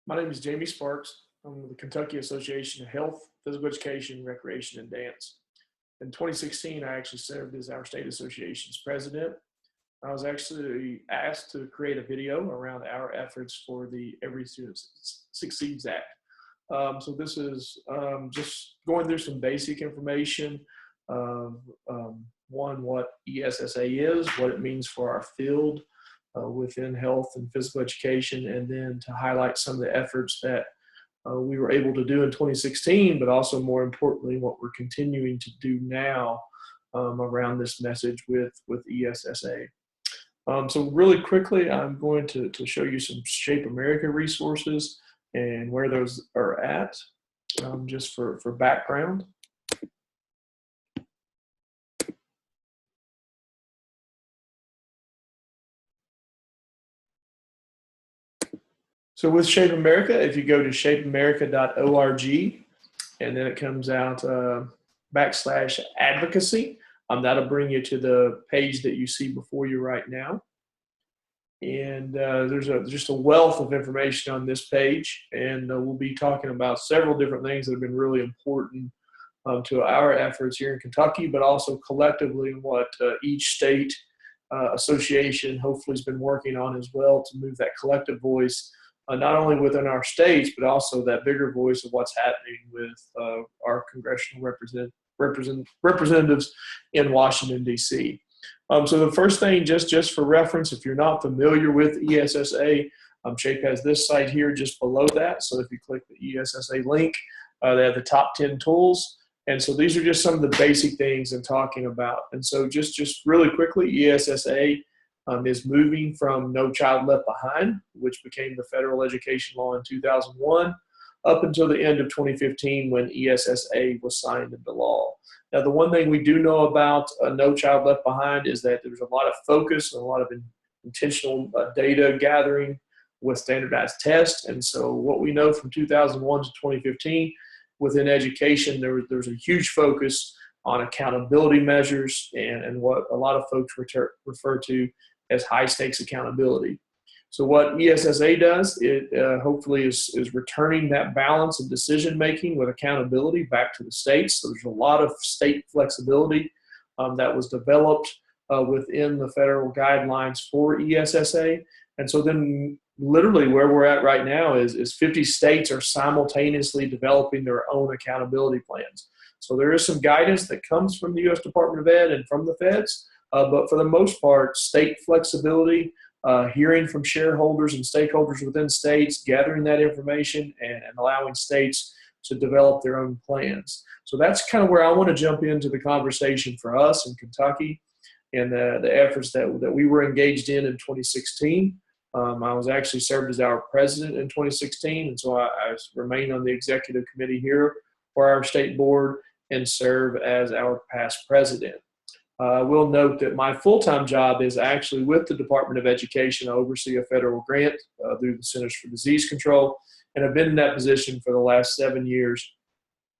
My name is Jamie Sparks. I'm with the Kentucky Association of Health, Physical Education, Recreation, and Dance. In 2016, I actually served as our state association's president. I was actually asked to create a video around our efforts for the Every Student Succeeds Act. So this is just going through some basic information of one, what ESSA is, what it means for our field within health and physical education, and then to highlight some of the efforts that we were able to do in 2016, but also more importantly, what we're continuing to do now around this message with ESSA. So really quickly, I'm going to show you some Shape America resources and where those are at, just for background. So with Shape America, if you go to shapeamerica.org, and then it comes out /advocacy, that'll bring you to the page that you see before you right now. And there's just a wealth of information on this page, and we'll be talking about several different things that have been really important to our efforts here in Kentucky, but also collectively what each state association hopefully has been working on as well to move that collective voice, not only within our states, but also that bigger voice of what's happening with our congressional representatives in Washington, D.C. So the first thing, just for reference, if you're not familiar with ESSA, SHAPE has this site here just below that. So if you click the ESSA link, they have the top 10 tools. And so these are just some of the basic things I'm talking about. And so just really quickly, ESSA is moving from No Child Left Behind, which became the federal education law in 2001, up until the end of 2015 when ESSA was signed into law. Now, the one thing we do know about No Child Left Behind is that there's a lot of focus and a lot of intentional data gathering with standardized tests. And so what we know from 2001 to 2015 within education, there's a huge focus on accountability measures and what a lot of folks refer to as high stakes accountability. So what ESSA does, it hopefully is returning that balance of decision making with accountability back to the states. So there's a lot of state flexibility that was developed within the federal guidelines for ESSA. And so then literally where we're at right now is 50 states are simultaneously developing their own accountability plans. So there is some guidance that comes from the U.S. Department of Ed and from the feds, but for the most part, state flexibility, hearing from shareholders and stakeholders within states, gathering that information and allowing states to develop their own plans. So that's kind of where I want to jump into the conversation for us in Kentucky and the efforts that we were engaged in 2016. I was actually served as our president in 2016, and so I remain on the executive committee here for our state board and serve as our past president. I will note that my full-time job is actually with the Department of Education. I oversee a federal grant through the Centers for Disease Control, and I've been in that position for the last 7 years.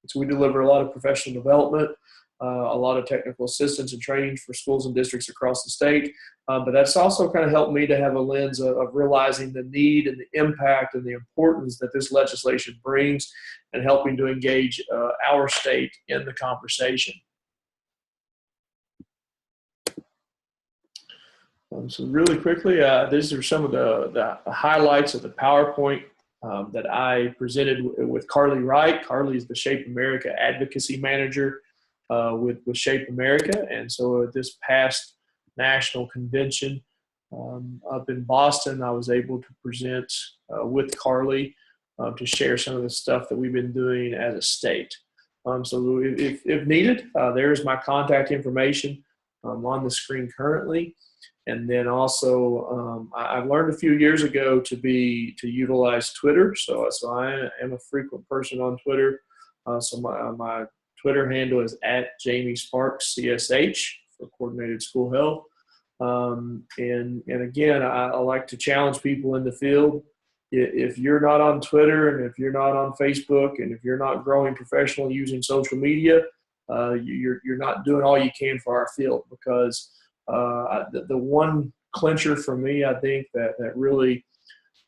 So we deliver a lot of professional development, a lot of technical assistance and training for schools and districts across the state. But that's also kind of helped me to have a lens of realizing the need and the impact and the importance that this legislation brings and helping to engage our state in the conversation. So really quickly, these are some of the highlights of the PowerPoint that I presented with Carly Wright. Carly is the Shape America Advocacy Manager with Shape America. And so at this past national convention up in Boston, I was able to present with Carly to share some of the stuff that we've been doing as a state. So if needed, there's my contact information on the screen currently. And then also, I learned a few years ago to utilize Twitter. So I am a frequent person on Twitter. So my Twitter handle is @JamieSparksCSH for Coordinated School Health. And again, I like to challenge people in the field. If you're not on Twitter and if you're not on Facebook and if you're not growing professionally using social media, you're not doing all you can for our field, because the one clincher for me, I think that really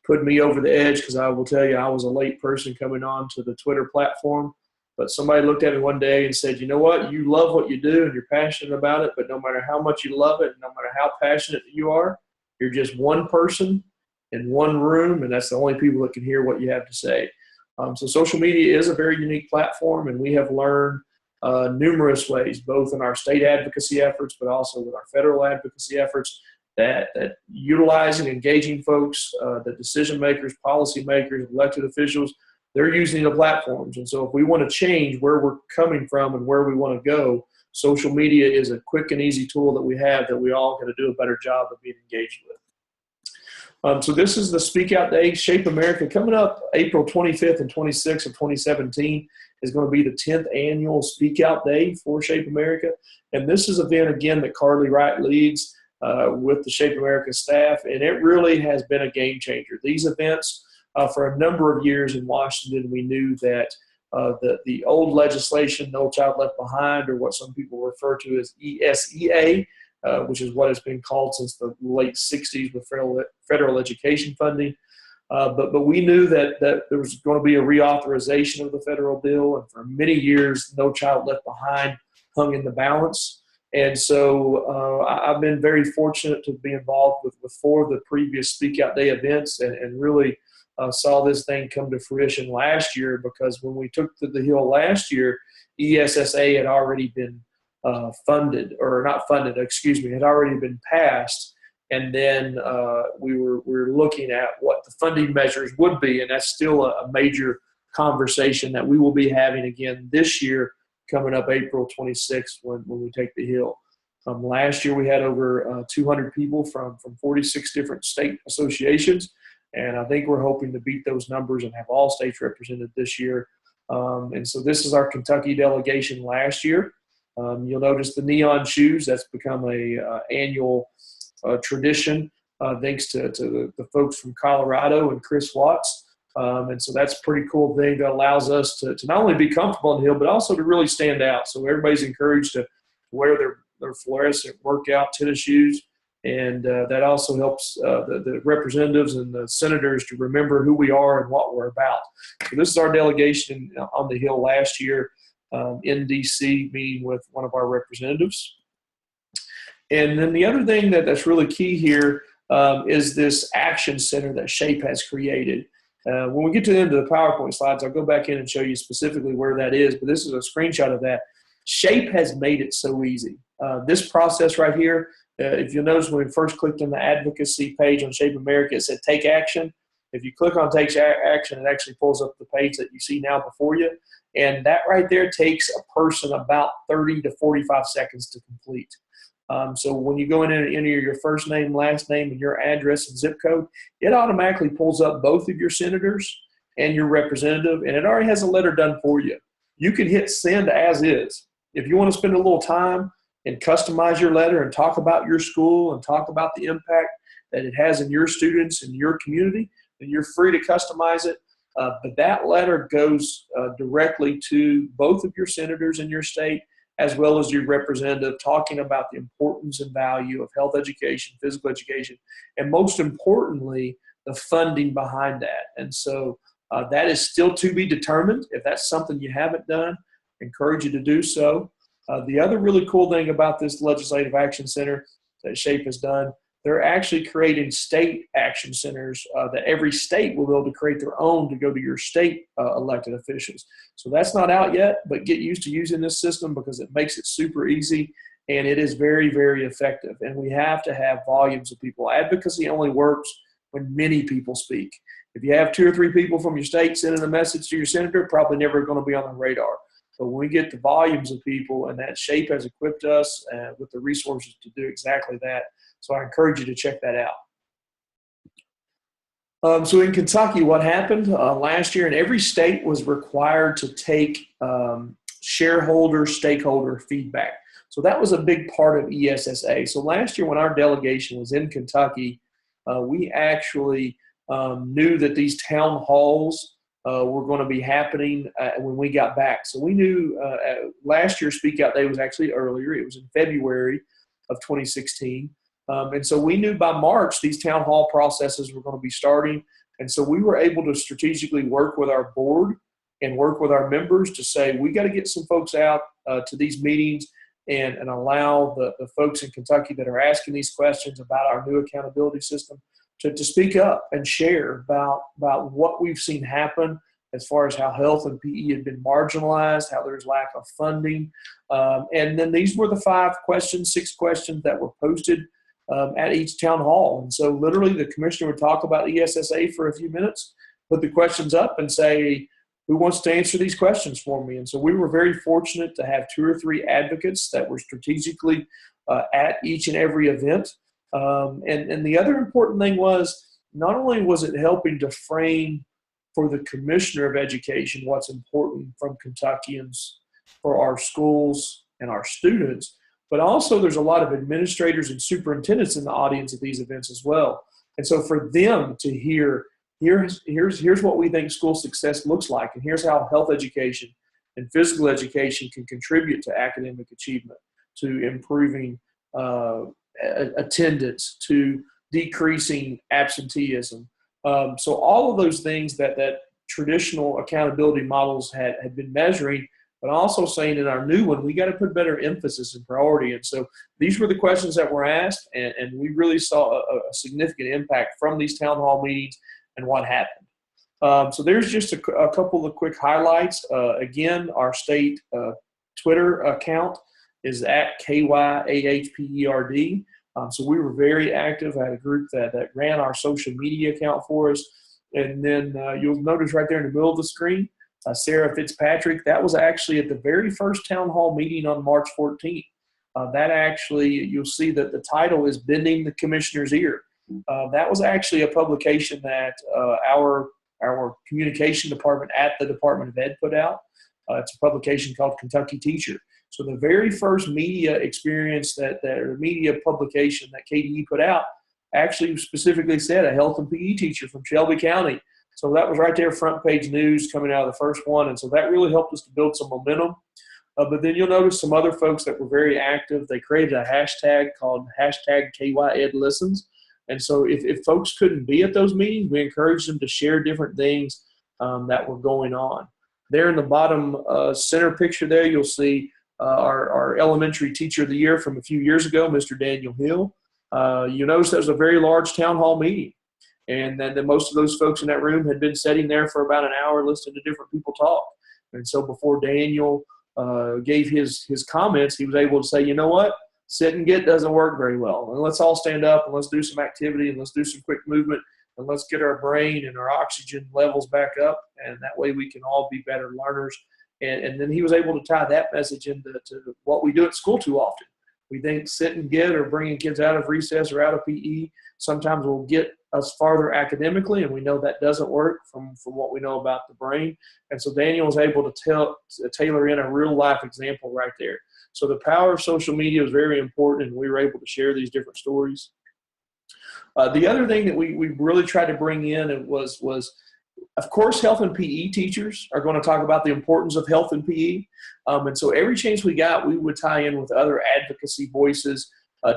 put me over the edge, because I will tell you I was a late person coming on to the Twitter platform. But somebody looked at me one day and said, you know what, you love what you do and you're passionate about it, but no matter how much you love it, no matter how passionate you are, you're just one person in one room, and that's the only people that can hear what you have to say. So social media is a very unique platform, and we have learned numerous ways, both in our state advocacy efforts, but also with our federal advocacy efforts, that utilizing, engaging folks, the decision makers, policy makers, elected officials, they're using the platforms. And so if we want to change where we're coming from and where we want to go, social media is a quick and easy tool that we have that we all got to do a better job of being engaged with. So this is the Speak Out Day, Shape America. Coming up April 25th and 26th of 2017 is going to be the 10th annual Speak Out Day for Shape America. And this is an event, again, that Carly Wright leads with the Shape America staff, and it really has been a game changer. These events, for a number of years in Washington, we knew that the old legislation, No Child Left Behind, or what some people refer to as ESSA, which is what it's been called since the late 60s with federal education funding. But we knew that there was going to be a reauthorization of the federal bill, and for many years, No Child Left Behind hung in the balance. And so I've been very fortunate to be involved with 4 of the previous Speak Out Day events, and really saw this thing come to fruition last year, because when we took to the Hill last year, ESSA had already been funded, or not funded, excuse me, had already been passed. And then we were looking at what the funding measures would be, and that's still a major conversation that we will be having again this year, coming up April 26th when we take the Hill. Last year we had over 200 people from 46 different state associations, and I think we're hoping to beat those numbers and have all states represented this year. And so this is our Kentucky delegation last year. You'll notice the neon shoes. That's become a annual tradition thanks to the folks from Colorado and Chris Watts. And so that's a pretty cool thing that allows us to not only be comfortable on the Hill, but also to really stand out. So everybody's encouraged to wear their fluorescent workout tennis shoes. And that also helps the representatives and the senators to remember who we are and what we're about. So this is our delegation on the Hill last year in D.C., meeting with one of our representatives. And then the other thing that's really key here is this action center that SHAPE has created. When we get to the end of the PowerPoint slides, I'll go back in and show you specifically where that is, but this is a screenshot of that. SHAPE has made it so easy. This process right here, if you'll notice when we first clicked on the advocacy page on Shape America, it said take action. If you click on take action, it actually pulls up the page that you see now before you. And that right there takes a person about 30 to 45 seconds to complete. So when you go in and enter your first name, last name, and your address and zip code, it automatically pulls up both of your senators and your representative, and it already has a letter done for you. You can hit send as is. If you want to spend a little time and customize your letter and talk about your school and talk about the impact that it has in your students and your community, then you're free to customize it. But that letter goes directly to both of your senators in your state, as well as your representative, talking about the importance and value of health education, physical education, and most importantly, the funding behind that. And so that is still to be determined. If that's something you haven't done, I encourage you to do so. The other really cool thing about this Legislative Action Center that SHAPE has done, they're actually creating state action centers that every state will be able to create their own to go to your state elected officials. So that's not out yet, but get used to using this system because it makes it super easy and it is very, very effective. And we have to have volumes of people. Advocacy only works when many people speak. If you have 2 or 3 people from your state sending a message to your senator, probably never going to be on the radar. But when we get the volumes of people, and that SHAPE has equipped us with the resources to do exactly that. So I encourage you to check that out. So in Kentucky, what happened last year, and every state was required to take stakeholder feedback. So that was a big part of ESSA. So last year when our delegation was in Kentucky, we actually knew that these town halls were going to be happening when we got back. So we knew last year's Speak Out Day was actually earlier. It was in February of 2016. And so we knew by March these town hall processes were going to be starting. And so we were able to strategically work with our board and work with our members to say, we got to get some folks out to these meetings and allow the folks in Kentucky that are asking these questions about our new accountability system to speak up and share about what we've seen happen as far as how health and PE had been marginalized, how there's lack of funding. And then these were the 6 questions that were posted at each town hall. And so literally the commissioner would talk about ESSA for a few minutes, put the questions up and say, who wants to answer these questions for me? And so we were very fortunate to have 2 or 3 advocates that were strategically at each and every event. And the other important thing was, not only was it helping to frame for the Commissioner of Education what's important from Kentuckians for our schools and our students, but also there's a lot of administrators and superintendents in the audience at these events as well. And so for them to hear, here's what we think school success looks like, and here's how health education and physical education can contribute to academic achievement, to improving attendance, to decreasing absenteeism. So all of those things that traditional accountability models had been measuring, but also saying in our new one, we got to put better emphasis and priority. And so these were the questions that were asked, and we really saw a significant impact from these town hall meetings and what happened. So there's just a couple of quick highlights. Again, our state Twitter account is at KYAHPERD. So we were very active. I had a group that ran our social media account for us. And then you'll notice right there in the middle of the screen, Sarah Fitzpatrick. That was actually at the very first town hall meeting on March 14th. That actually, you'll see that the title is Bending the Commissioner's Ear. That was actually a publication that our communication department at the Department of Ed put out. It's a publication called Kentucky Teacher. So the very first media experience or media publication that KDE put out actually specifically said a health and PE teacher from Shelby County. So that was right there, front page news coming out of the first one. And so that really helped us to build some momentum. But then you'll notice some other folks that were very active. They created a hashtag called #KYEdListens. And so if folks couldn't be at those meetings, we encouraged them to share different things that were going on. There in the bottom center picture there, you'll see our elementary teacher of the year from a few years ago, Mr. Daniel Hill. You notice that was a very large town hall meeting. And then most of those folks in that room had been sitting there for about an hour listening to different people talk. And so before Daniel gave his comments, he was able to say, you know what? Sit and get doesn't work very well. And let's all stand up and let's do some activity and let's do some quick movement and let's get our brain and our oxygen levels back up. And that way we can all be better learners. And then he was able to tie that message into what we do at school too often. We think sit and get or bringing kids out of recess or out of PE sometimes will get us farther academically, and we know that doesn't work from what we know about the brain. And so Daniel was able to tailor in a real life example right there. So the power of social media was very important, and we were able to share these different stories. The other thing that we really tried to bring in was of course, health and PE teachers are going to talk about the importance of health and PE. And so every chance we got, we would tie in with other advocacy voices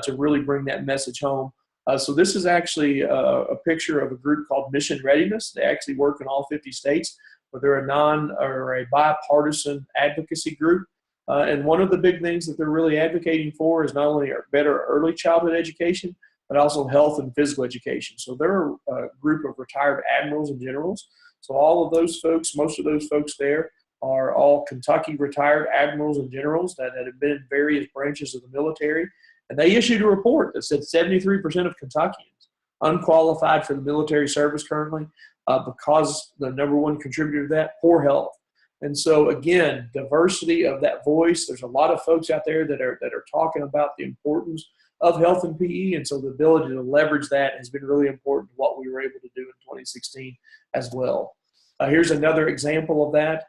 to really bring that message home. So this is actually a picture of a group called Mission Readiness. They actually work in all 50 states, but they're a bipartisan advocacy group. And one of the big things that they're really advocating for is not only better early childhood education, but also health and physical education. So they're a group of retired admirals and generals. So all of those folks, most of those folks there are all Kentucky retired admirals and generals that have been in various branches of the military. And they issued a report that said 73% of Kentuckians unqualified for the military service currently because the number one contributor to that, poor health. And so again, diversity of that voice. There's a lot of folks out there that are talking about the importance of health and PE, and so the ability to leverage that has been really important to what we were able to do in 2016 as well. Here's another example of that.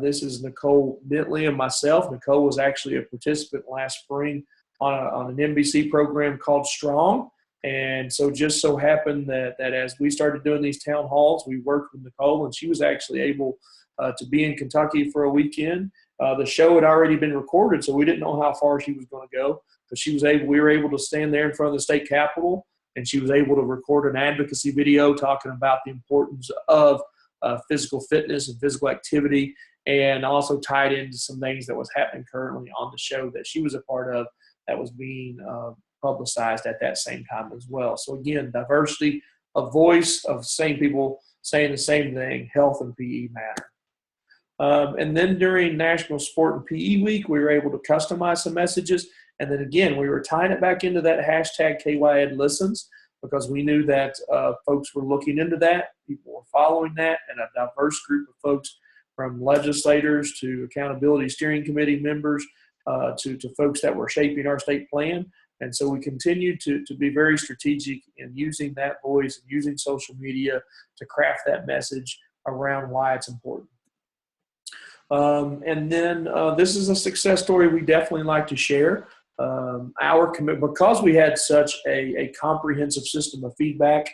This is Nicole Bentley and myself. Nicole was actually a participant last spring on an NBC program called Strong, and so just so happened that as we started doing these town halls, we worked with Nicole, and she was actually able to be in Kentucky for a weekend. The show had already been recorded, so we didn't know how far she was going to go. But we were able to stand there in front of the state capitol and she was able to record an advocacy video talking about the importance of physical fitness and physical activity, and also tied into some things that was happening currently on the show that she was a part of that was being publicized at that same time as well. So again, diversity of voice, of same people saying the same thing, health and PE matter. And then during National Sport and PE Week, we were able to customize some messages. And then again, we were tying it back into that hashtag KYED listens, because we knew that folks were looking into that, people were following that, and a diverse group of folks, from legislators to accountability steering committee members to folks that were shaping our state plan. And so we continued to be very strategic in using that voice and using social media to craft that message around why it's important. And then this is a success story we definitely like to share. Because we had such a comprehensive system of feedback,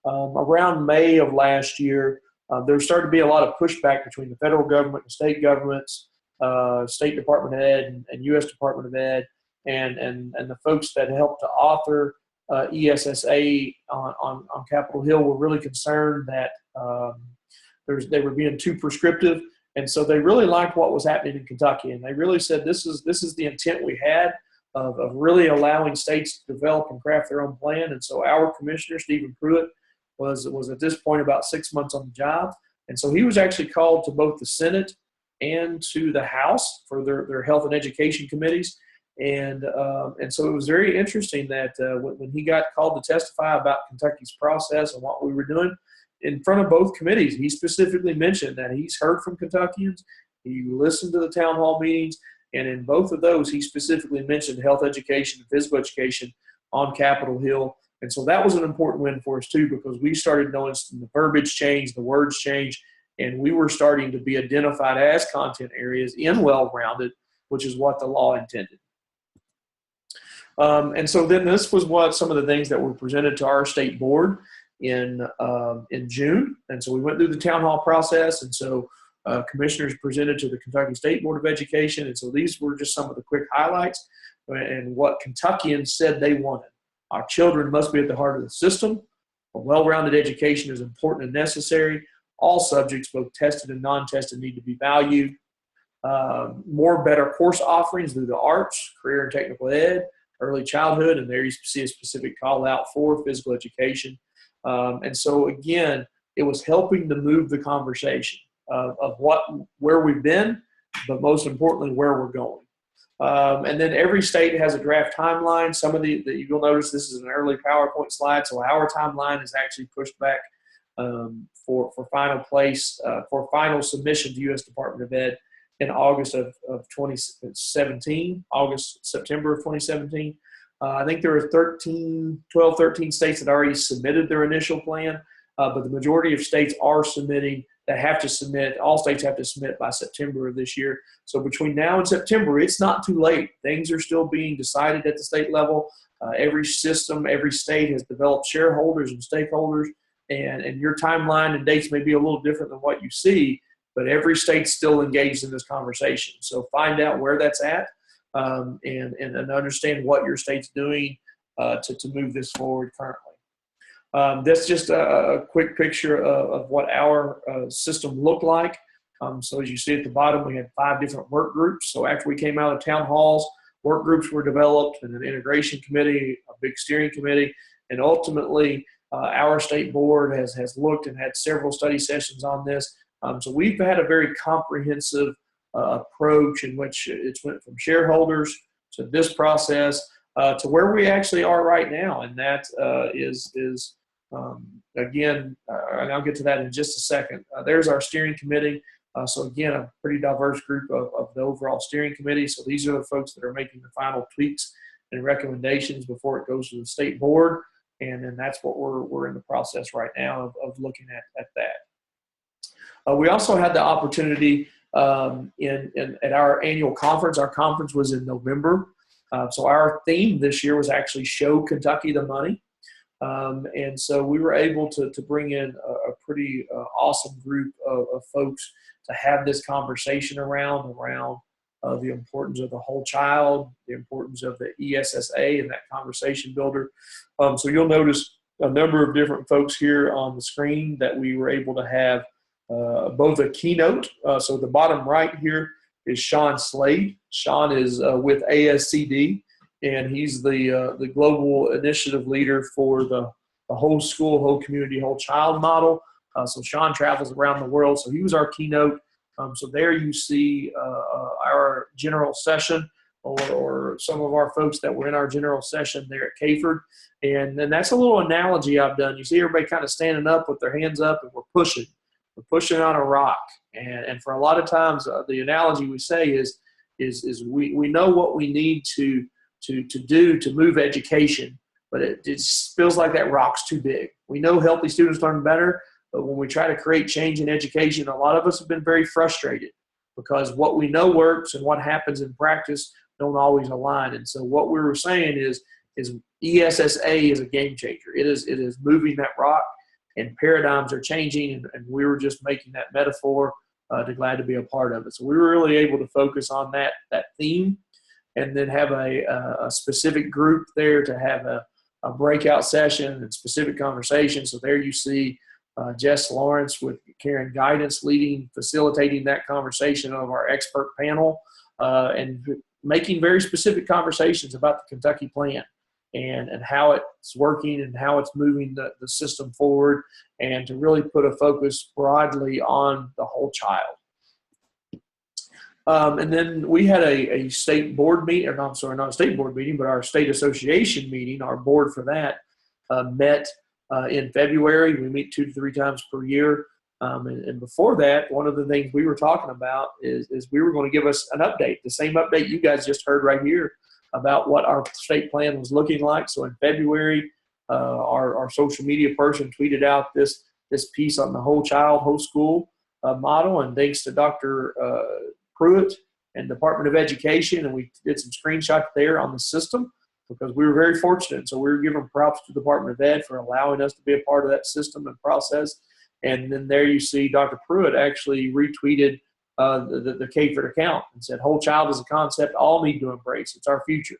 around May of last year, there started to be a lot of pushback between the federal government and state governments, State Department of Ed and U.S. Department of Ed, and the folks that helped to author ESSA on Capitol Hill were really concerned that they were being too prescriptive. And so they really liked what was happening in Kentucky, and they really said this is the intent we had of really allowing states to develop and craft their own plan. And so our commissioner, Stephen Pruitt, was at this point about 6 months on the job. And so he was actually called to both the Senate and to the House for their health and education committees. And so it was very interesting that when he got called to testify about Kentucky's process and what we were doing in front of both committees, he specifically mentioned that he's heard from Kentuckians, he listened to the town hall meetings, and in both of those, he specifically mentioned health education and physical education on Capitol Hill. And so that was an important win for us too, because we started noticing the verbiage change, the words change, and we were starting to be identified as content areas in well-rounded, which is what the law intended. And so then this was what some of the things that were presented to our state board in June. And so we went through the town hall process, and so commissioners presented to the Kentucky State Board of Education. And so these were just some of the quick highlights and what Kentuckians said they wanted. Our children must be at the heart of the system. A well-rounded education is important and necessary. All subjects, both tested and non-tested, need to be valued. More better course offerings through the arts, career and technical ed, early childhood, and there you see a specific call out for physical education. And so again, it was helping to move the conversation of where we've been, but most importantly, where we're going. And then every state has a draft timeline. Some of you'll notice this is an early PowerPoint slide, so our timeline is actually pushed back for final place, for final submission to U.S. Department of Ed in August of 2017, September of 2017. I think there were 12, 13 states that already submitted their initial plan, but the majority of states are submitting, that have to submit, all states have to submit by September of this year. So between now and September, it's not too late. Things are still being decided at the state level. Every system, every state has developed shareholders and stakeholders, and your timeline and dates may be a little different than what you see, but every state's still engaged in this conversation. So find out where that's at and understand what your state's doing to move this forward currently. That's just a quick picture of what our system looked like. So as you see at the bottom, we had 5 different work groups. So after we came out of town halls, work groups were developed, and an integration committee, a big steering committee, and ultimately our state board has looked and had several study sessions on this. So we've had a very comprehensive approach in which it's went from shareholders to this process to where we actually are right now, and that is again, and I'll get to that in just a second. There's our steering committee. So again, a pretty diverse group of the overall steering committee. So these are the folks that are making the final tweaks and recommendations before it goes to the state board, and then that's what we're in the process right now of looking at that. We also had the opportunity at our annual conference. Our conference was in November. So our theme this year was actually Show Kentucky the Money. And so we were able to bring in a pretty awesome group of folks to have this conversation around the importance of the whole child, the importance of the ESSA and that conversation builder. So you'll notice a number of different folks here on the screen that we were able to have both a keynote. So the bottom right here is Sean Slade. Sean is with ASCD, and he's the global initiative leader for the whole school, whole community, whole child model. So Sean travels around the world. So he was our keynote. So there you see our general session, or some of our folks that were in our general session there at KAHPERD. And then that's a little analogy I've done. You see everybody kind of standing up with their hands up, and we're pushing. We're pushing on a rock. And for a lot of times, the analogy we say is we know what we need to do to move education, but it just feels like that rock's too big. We know healthy students learn better, but when we try to create change in education, a lot of us have been very frustrated because what we know works and what happens in practice don't always align. And so what we were saying is ESSA is a game changer. It is moving that rock, and paradigms are changing, and we were just making that metaphor glad to be a part of it. So we were really able to focus on that theme, and then have a specific group there to have a breakout session and specific conversation. So there you see Jess Lawrence with Karen Guidance facilitating that conversation of our expert panel, and making very specific conversations about the Kentucky plan and how it's working and how it's moving the system forward, and to really put a focus broadly on the whole child. And then we had a state board meeting, or I'm sorry, not a state board meeting, but our state association meeting. Our board for that met in February. We meet 2 to 3 times per year. And before that, one of the things we were talking about is we were going to give us an update, the same update you guys just heard right here about what our state plan was looking like. So in February, our social media person tweeted out this piece on the whole child, whole school model. And thanks to Dr. Pruitt and Department of Education, and we did some screenshots there on the system because we were very fortunate. So we were giving props to the Department of Ed for allowing us to be a part of that system and process. And then there you see Dr. Pruitt actually retweeted the KAHPERD account and said, whole child is a concept all need to embrace. It's our future.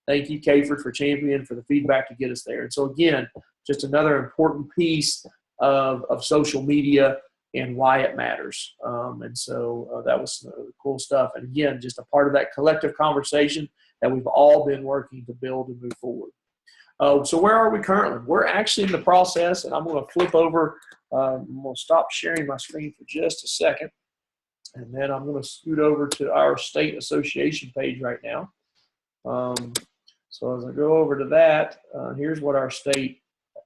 Thank you, KAHPERD, for championing, for the feedback to get us there. And so again, just another important piece of social media and why it matters. And so that was cool stuff. And again, just a part of that collective conversation that we've all been working to build and move forward. So where are we currently? We're actually in the process, and I'm going to flip over. I'm going to stop sharing my screen for just a second, and then I'm going to scoot over to our state association page right now. So as I go over to that, here's what our state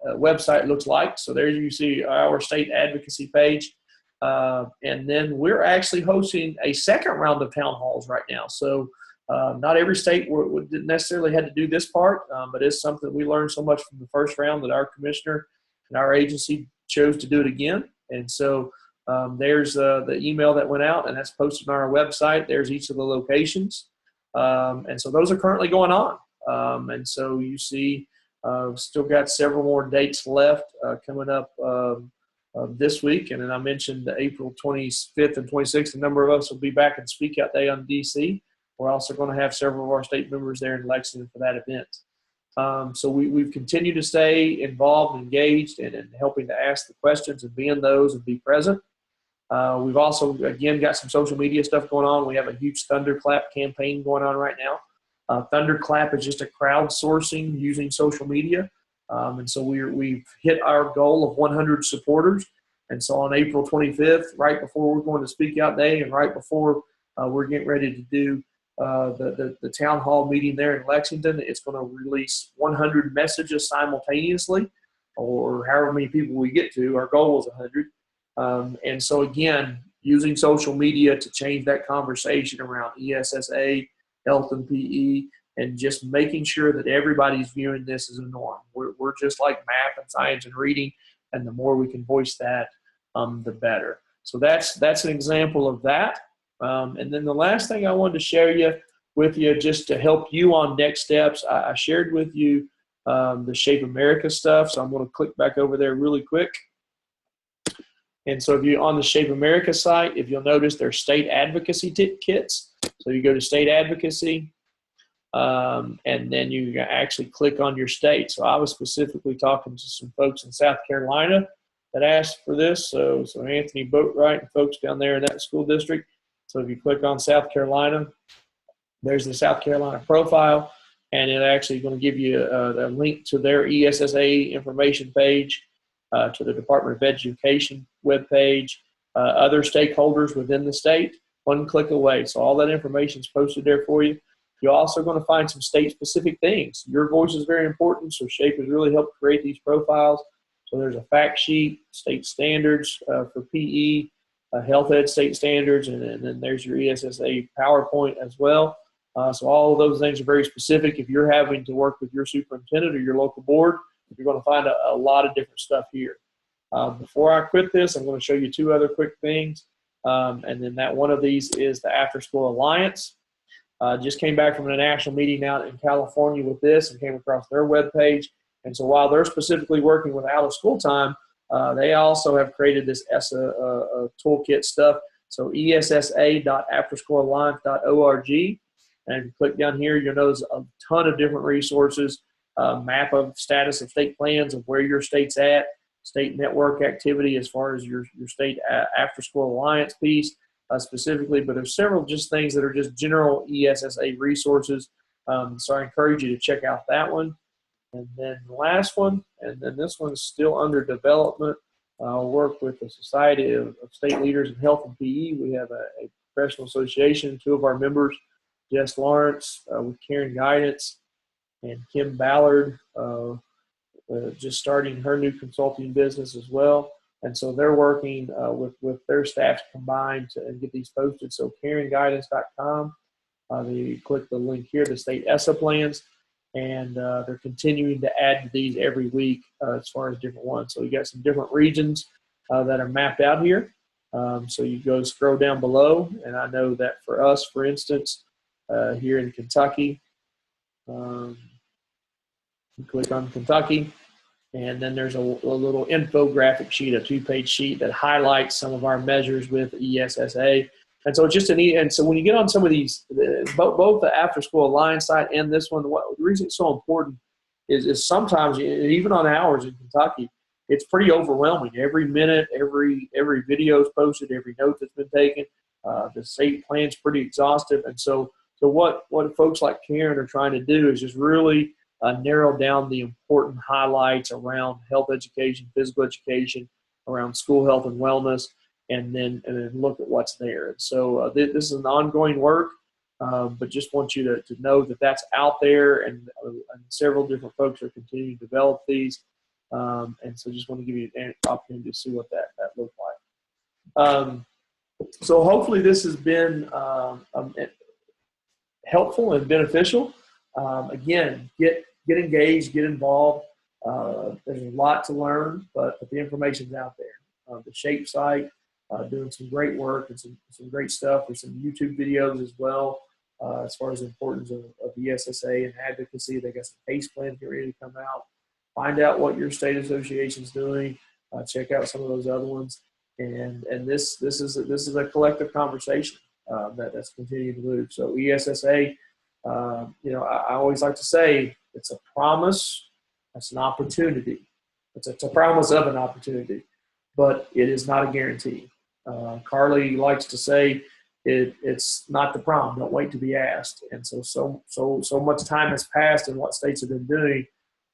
website looks like. So there you see our state advocacy page. And then we're actually hosting a second round of town halls right now. So not every state didn't necessarily had to do this part, but it's something we learned so much from the first round that our commissioner and our agency chose to do it again. And so there's the email that went out, and that's posted on our website. There's each of the locations. And so those are currently going on. And so you see still got several more dates left coming up this week. And then I mentioned April 25th and 26th, a number of us will be back and speak out there on DC. We're also going to have several of our state members there in Lexington for that event. So we've continued to stay involved and engaged in helping to ask the questions and be in those and be present. We've also, again, got some social media stuff going on. We have a huge Thunderclap campaign going on right now. Thunderclap is just a crowdsourcing using social media. And so we've hit our goal of 100 supporters. And so on April 25th, right before we're going to Speak Out Day and right before we're getting ready to do the town hall meeting there in Lexington, it's going to release 100 messages simultaneously, or however many people we get to. Our goal is 100. And so again, using social media to change that conversation around ESSA, health and PE, and just making sure that everybody's viewing this as a norm. We're just like math and science and reading, and the more we can voice that, the better. So that's an example of that. And then the last thing I wanted to share with you, just to help you on next steps, I shared with you the Shape America stuff. So I'm going to click back over there really quick. And so if you're on the Shape America site, if you'll notice there's state advocacy kits. So you go to state advocacy, and then you actually click on your state. So I was specifically talking to some folks in South Carolina that asked for this. So Anthony Boatwright and folks down there in that school district. So if you click on South Carolina, there's the South Carolina profile, and it's actually going to give you a link to their ESSA information page, to the Department of Education webpage, other stakeholders within the state, one click away. So all that information is posted there for you. You're also going to find some state-specific things. Your voice is very important, so SHAPE has really helped create these profiles. So there's a fact sheet, state standards for PE, health ed state standards, and then there's your ESSA PowerPoint as well. So all of those things are very specific. If you're having to work with your superintendent or your local board, you're going to find a lot of different stuff here. Before I quit this, I'm going to show you two other quick things. And then that one of these is the After School Alliance. Just came back from a national meeting out in California with this and came across their webpage. And so while they're specifically working with out of school time, they also have created this ESSA toolkit stuff. So essa.afterschoolalliance.org. And if you click down here, you'll notice a ton of different resources, map of status of state plans of where your state's at, state network activity as far as your state after school alliance piece specifically, but there's several just things that are just general ESSA resources. So I encourage you to check out that one. And then the last one, and then this one's still under development. I'll work with the Society of State Leaders in Health and PE. We have a professional association, two of our members, Jess Lawrence with Caring Guidance, and Kim Ballard, just starting her new consulting business as well. And so they're working with their staff combined to get these posted. So caringguidance.com, you click the link here, the state ESSA plans, and they're continuing to add to these every week as far as different ones. So you got some different regions that are mapped out here. So you go scroll down below, and I know that for us, for instance, here in Kentucky, you click on Kentucky, and then there's a little infographic sheet, a 2-page sheet that highlights some of our measures with ESSA. And so it's just and so when you get on some of these, both the After School Alliance site and this one, the reason it's so important is sometimes, even on ours in Kentucky, it's pretty overwhelming. Every minute, every video is posted, every note that's been taken. The state plan's pretty exhaustive. And so what folks like Karen are trying to do is just really narrow down the important highlights around health education, physical education, around school health and wellness, and then look at what's there. And so this is an ongoing work, but just want you to know that that's out there, and several different folks are continuing to develop these. And so just want to give you an opportunity to see what that looks like. So hopefully this has been helpful and beneficial. Again, get engaged, get involved. There's a lot to learn, but the information's out there. The SHAPE site, doing some great work and some great stuff. There's some YouTube videos as well as far as the importance of ESSA and advocacy. They got some case plans getting ready to come out. Find out what your state association's doing. Check out some of those other ones. And this is a collective conversation that's continuing to move. So ESSA, I always like to say it's a promise. It's an opportunity. It's a promise of an opportunity, but it is not a guarantee. Carly likes to say it's not the prom. Don't wait to be asked. And so much time has passed in what states have been doing,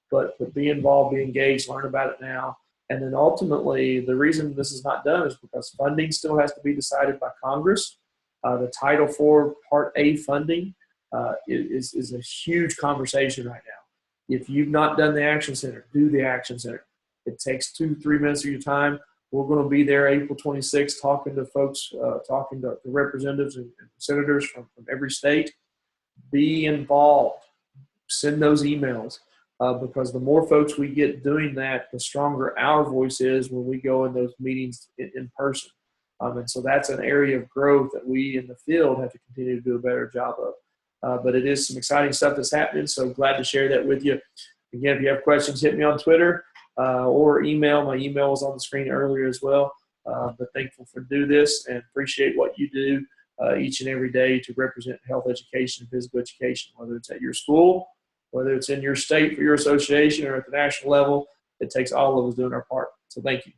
but be involved, be engaged, learn about it now. And then ultimately, the reason this is not done is because funding still has to be decided by Congress. The Title IV Part A funding is a huge conversation right now. If you've not done the Action Center, do the Action Center. It takes 2-3 minutes of your time. We're going to be there April 26th talking to folks, talking to representatives and senators from every state. Be involved. Send those emails. Because the more folks we get doing that, the stronger our voice is when we go in those meetings in person. And so that's an area of growth that we in the field have to continue to do a better job of. But it is some exciting stuff that's happening, so glad to share that with you. Again, if you have questions, hit me on Twitter or email. My email was on the screen earlier as well. But thankful for do this and appreciate what you do each and every day to represent health education and physical education, whether it's at your school, whether it's in your state for your association, or at the national level. It takes all of us doing our part. So thank you.